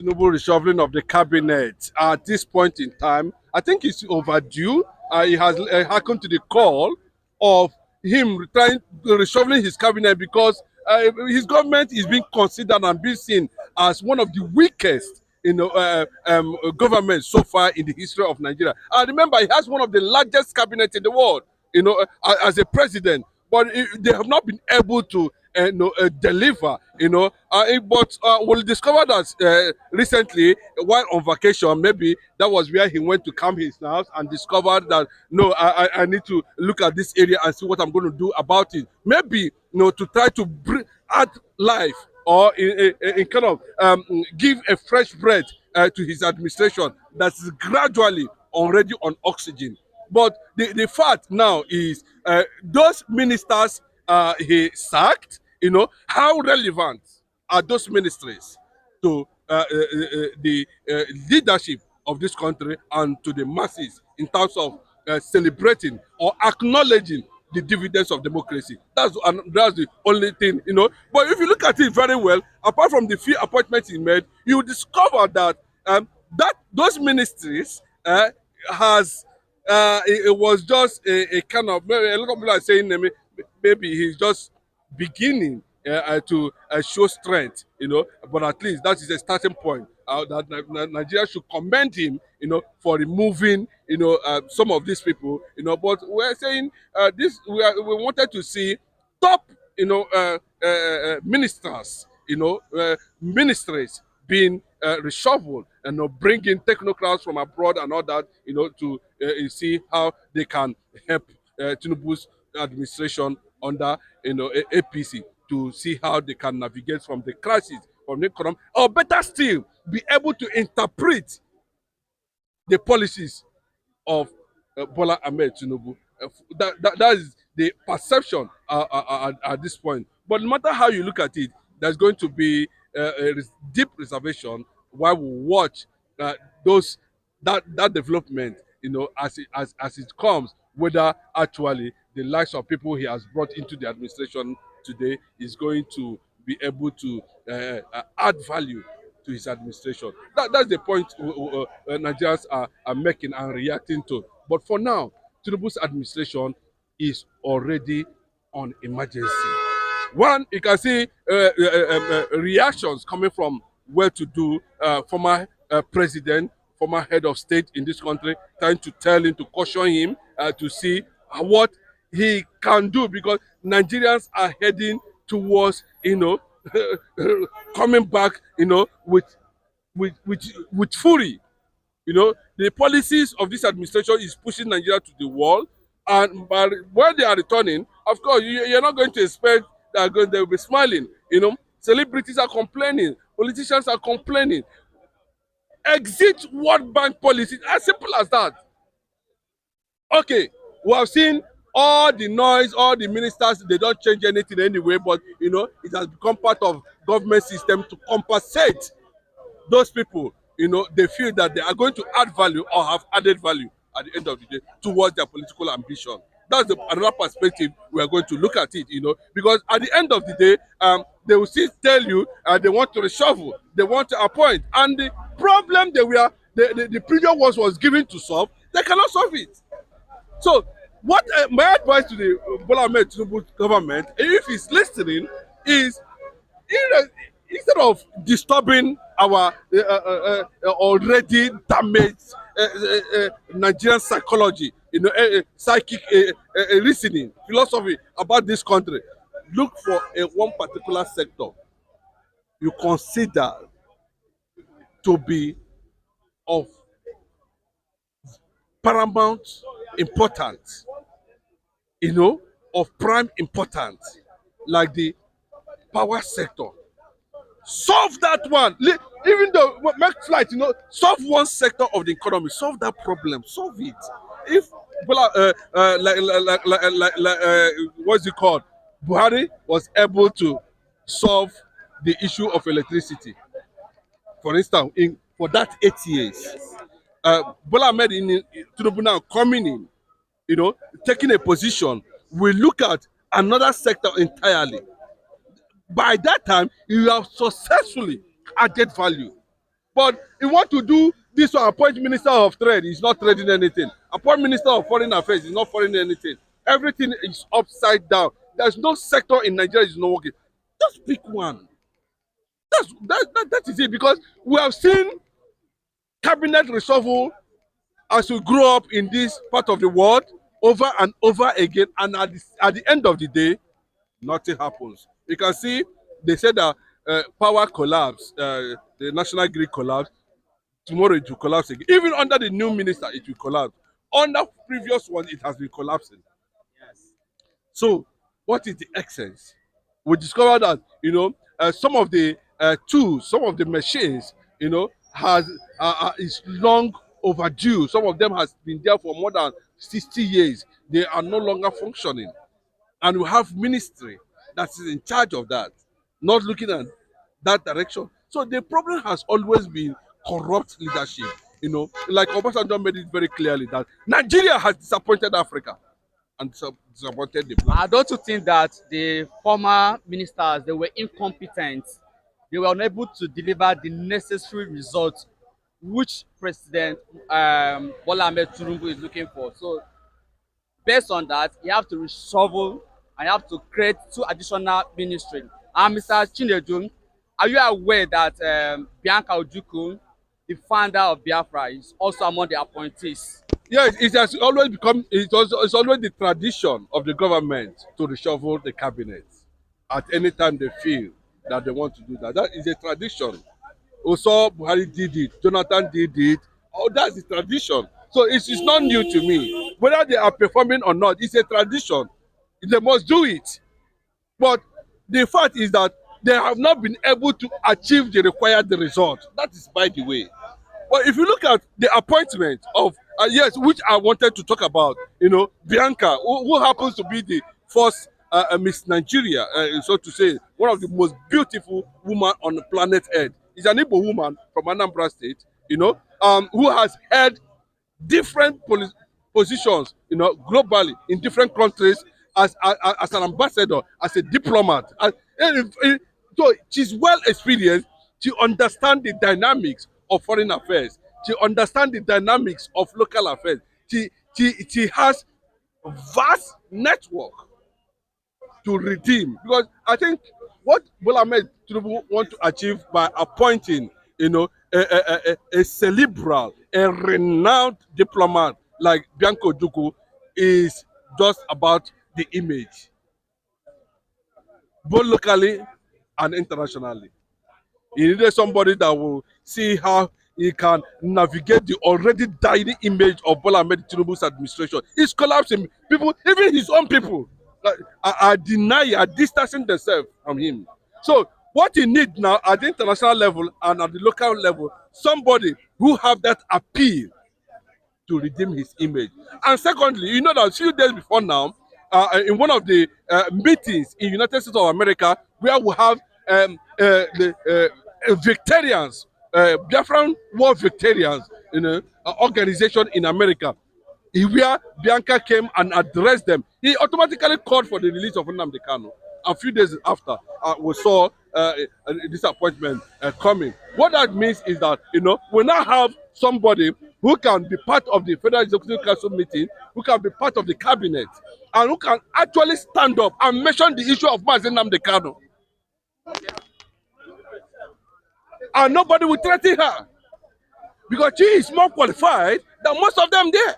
Noble reshuffling of the cabinet at this point in time, I think it's overdue. He has hearkened to the call of him trying to reshuffling his cabinet because his government is being considered and being seen as one of the weakest governments so far in the history of Nigeria. And remember, he has one of the largest cabinets in the world, as a president, but they have not been able to deliver, but we'll discover that recently while on vacation, maybe that was where he went to calm his nerves and discovered that no, I need to look at this area and see what I'm going to do about it. Maybe to try to add life or in kind of give a fresh breath to his administration that's gradually already on oxygen. But the fact now is those ministers he sacked, how relevant are those ministries to the leadership of this country and to the masses in terms of celebrating or acknowledging the dividends of democracy. That's the only thing, But if you look at it very well, apart from the few appointments he made, you discover that that those ministries has it was just a kind of, a lot of people are saying maybe he's just beginning to show strength, but at least that is a starting point. That Nigeria should commend him, for removing, some of these people, But we're saying this, we wanted to see top, ministers, ministries being reshuffled and bringing technocrats from abroad and all that, to see how they can help Tinubu's administration under, APC to see how they can navigate from the crisis, from the economy, or better still, be able to interpret the policies of Bola Ahmed Tinubu. That is the perception at this point. But no matter how you look at it, there's going to be a deep reservation while we watch that development, as it comes, whether actually the likes of people he has brought into the administration today is going to be able to add value to his administration. That's the point Nigerians are making and reacting to. But for now, Tinubu's administration is already on emergency. One, you can see reactions coming from well-to-do former president, former head of state in this country, trying to tell him, to caution him, to see what he can do, because Nigerians are heading towards, coming back, with fury. The policies of this administration is pushing Nigeria to the wall, and when they are returning, of course, you're not going to expect that they will be smiling. Celebrities are complaining, politicians are complaining. Exit World Bank policies, as simple as that. Okay, we have seen all the noise, all the ministers, they don't change anything anyway, but it has become part of government system to compensate those people. They feel that they are going to add value or have added value at the end of the day towards their political ambition. That's another perspective we are going to look at it, because at the end of the day, they will still tell you they want to reshuffle, they want to appoint, and the problem the previous ones was given to solve, they cannot solve it. So, what my advice to the Bola Ahmed Tinubu government, if he's listening, is instead of disturbing our already damaged Nigerian psychology, psychic reasoning, philosophy about this country, look for one particular sector you consider to be of paramount importance, of prime importance, like the power sector. Solve that one. Even though make flight, solve one sector of the economy, solve that problem, solve it. If what's it called? Buhari was able to solve the issue of electricity, for instance, for that 8 years. Bola Ahmed Tinubu now coming in, taking a position, we look at another sector entirely. By that time, you have successfully added value. But he want to do this one, appoint minister of trade, he's not trading anything. Appoint minister of foreign affairs, he's not foreign anything. Everything is upside down. There's no sector in Nigeria is not working. Just pick one. That is it, because we have seen cabinet reshuffle as we grow up in this part of the world over and over again, and at the end of the day, nothing happens. You can see they said that power collapse, the national grid collapse. Tomorrow it will collapse again. Even under the new minister, it will collapse. Under previous one, it has been collapsing. Yes. So, what is the essence? We discovered that some of the tools, some of the machines, is long overdue. Some of them has been there for more than 60 years. They are no longer functioning, and we have ministry that is in charge of that, not looking at that direction. So the problem has always been corrupt leadership. Like Obasanjo made it very clearly that Nigeria has disappointed Africa and disappointed the planet. Don't you think that the former ministers, they were incompetent? They were unable to deliver the necessary results which President Bola Ahmed Tinubu is looking for. So based on that, you have to reshuffle and you have to create 2 additional ministries. And Mr. Chinedu, are you aware that Bianca Ojukwu, the founder of Biafra, is also among the appointees? Yes, it has always become, it's always the tradition of the government to reshuffle the cabinet at any time they feel that they want to do that. That is a tradition. Also, Buhari did it, Jonathan did it. Oh, that's the tradition. So it's not new to me. Whether they are performing or not, it's a tradition. They must do it. But the fact is that they have not been able to achieve the required result. That is by the way. But if you look at the appointment of, yes, which I wanted to talk about, Bianca, who happens to be the first Miss Nigeria, so to say, one of the most beautiful women on the planet Earth. Is an Igbo woman from Anambra State, who has held different positions, globally in different countries as an ambassador, as a diplomat. So she's well experienced. She understands the dynamics of foreign affairs. She understands the dynamics of local affairs. She has a vast network to redeem, because I think what Bola Ahmed Tinubu want to achieve by appointing, a cerebral, a renowned diplomat like Bianca Ojukwu is just about the image, both locally and internationally. He needed somebody that will see how he can navigate the already dying image of Bola Ahmed Tinubu's administration. It's collapsing. People, even his own people, are denying, are distancing themselves from him. So what he needs now at the international level and at the local level, somebody who have that appeal to redeem his image. And secondly, you know that a few days before now, in one of the meetings in United States of America, where we have the Victorians, Biafran War Victorians, organization in America, where Bianca came and addressed them. He automatically called for the release of Nnamdi. A few days after, we saw this appointment coming. What that means is that, we now have somebody who can be part of the Federal Executive Council meeting, who can be part of the cabinet, and who can actually stand up and mention the issue of Mazi Nnamdi. And nobody will threaten her, because she is more qualified than most of them there.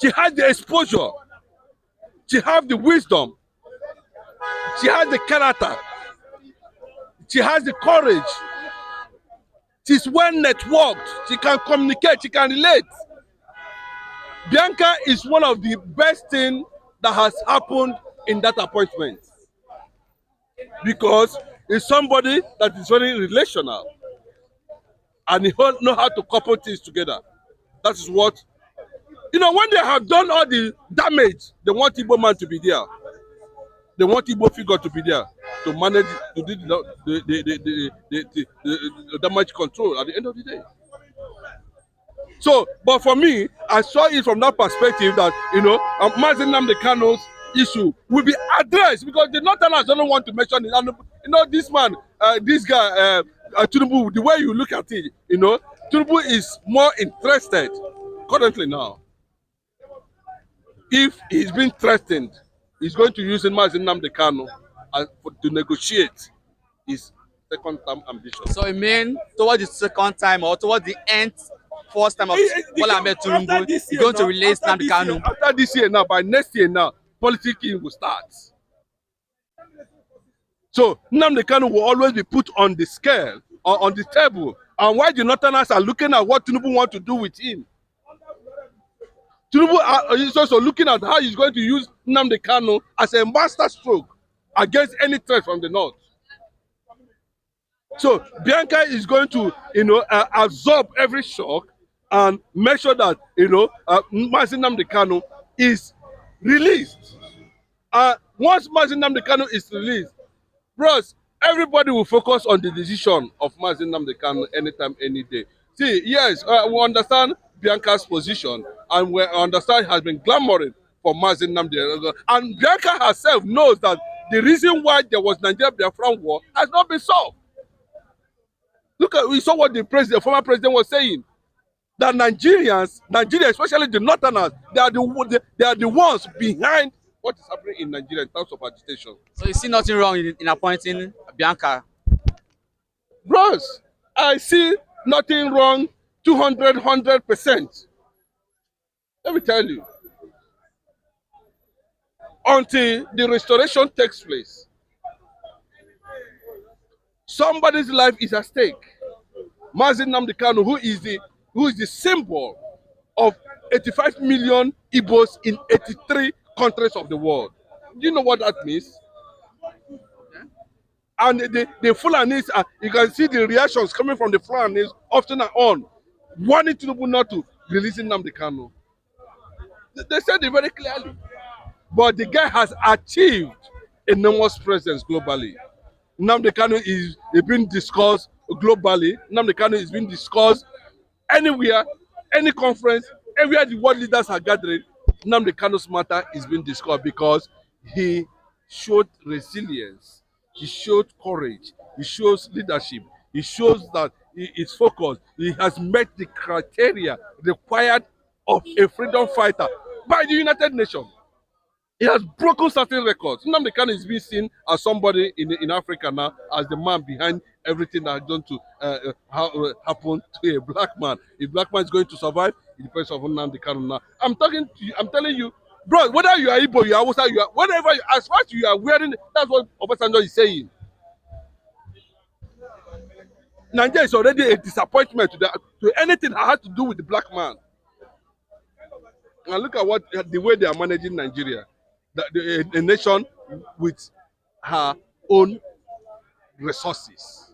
She has the exposure. She has the wisdom. She has the character. She has the courage. She's well networked. She can communicate. She can relate. Bianca is one of the best things that has happened in that appointment, because it's somebody that is very relational and he knows how to couple things together. That is what, when they have done all the damage, they want Igbo man to be there. They want Igbo figure to be there to manage, to do the damage control at the end of the day. So, but for me, I saw it from that perspective that, Mazi Nnamdi issue will be addressed, because the Northerners don't want to mention it. And, this man, this guy, Tinubu, the way you look at it, you know, Tinubu is more interested currently now. If he's been threatened, he's going to use Mazi Nnamdi Kanu to negotiate his second term ambition. So you mean towards the second time or towards the end first time of Bola Ahmed Tinubu, you're going to release Nnamdi Kanu? After this year now, by next year now, politicking will start. So Nnamdi Kanu will always be put on the scale or on the table. And while the Northerners are looking at what Tinubu want to do with him, Tinubu is also looking at how he's going to use Nnamdi Kanu as a master stroke against any threat from the north. So Bianca is going to, absorb every shock and make sure that, Mazi Nnamdi Kanu is released. Once Mazi Nnamdi Kanu is released, bros, everybody will focus on the decision of Mazi Nnamdi Kanu anytime, any day. See, yes, we understand Bianca's position and we understand has been clamoring for Mazi Nnamdi. And Bianca herself knows that the reason why there was Nigeria-Biafran war has not been solved. Look at, we saw what the former president was saying. That Nigeria, especially the Northerners, they are the ones behind what is happening in Nigeria in terms of agitation. So you see nothing wrong in appointing Bianca? Bros, I see nothing wrong 100%. Let me tell you. Until the restoration takes place, somebody's life is at stake. Mazi Nnamdi Kanu, who is the symbol of 85 million Igbos in 83 countries of the world. Do you know what that means? And the Fulanis, you can see the reactions coming from the Fulanis often and on, wanting Tinubu not to release Nnamdi Kanu. They said it very clearly. But the guy has achieved enormous presence globally. Nnamdi Kanu is being discussed globally. Nnamdi Kanu is being discussed anywhere, any conference, everywhere the world leaders are gathering. Nnamdi Kanu's matter is being discussed because he showed resilience, he showed courage, he shows leadership, he shows that he is focused, he has met the criteria required of a freedom fighter by the United Nations. He has broken certain records. Nnamdi Kanu is being seen as somebody in Africa now as the man behind everything that has done to happen to a black man. If black man is going to survive, it depends on Nnamdi Kanu now. I'm talking to you. I'm telling you, bro. Whether you are Igbo, you are Hausa, you are whatever. As far as you are wearing, that's what Obasanjo is saying. Nigeria is already a disappointment to anything that has to do with the black man. And look at the way they are managing Nigeria. A nation with her own resources,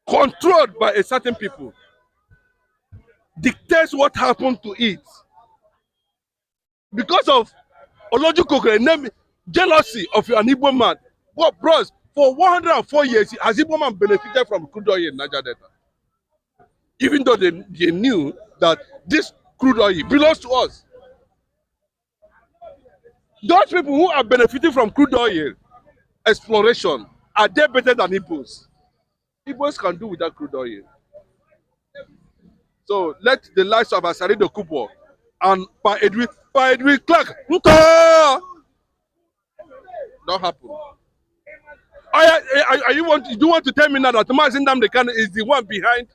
controlled by a certain people, dictates what happened to it. Because of Ojukwu jealousy of an Igbo man. But bros, for 104 years, has Igbo man benefited from crude oil in Niger Delta? Even though they knew that this crude oil belongs to us. Those people who are benefiting from crude oil exploration, are they better than Igbos? Igbos can do without crude oil. So let the lives of Asarido Kupo and Pa Edwin Clark don't happen. You want to tell me now that Mazi Nnamdi Kanu is the one behind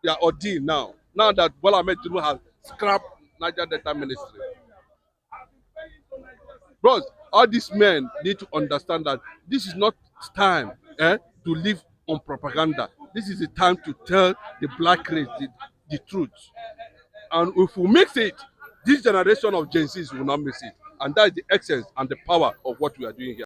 their ordeal now? Now that Bola Ahmed Tinubu has scrapped Niger Delta Ministry. Bros, all these men need to understand that this is not time to live on propaganda. This is the time to tell the black race the truth. And if we mix it, this generation of Gen Zs will not miss it. And that is the essence and the power of what we are doing here.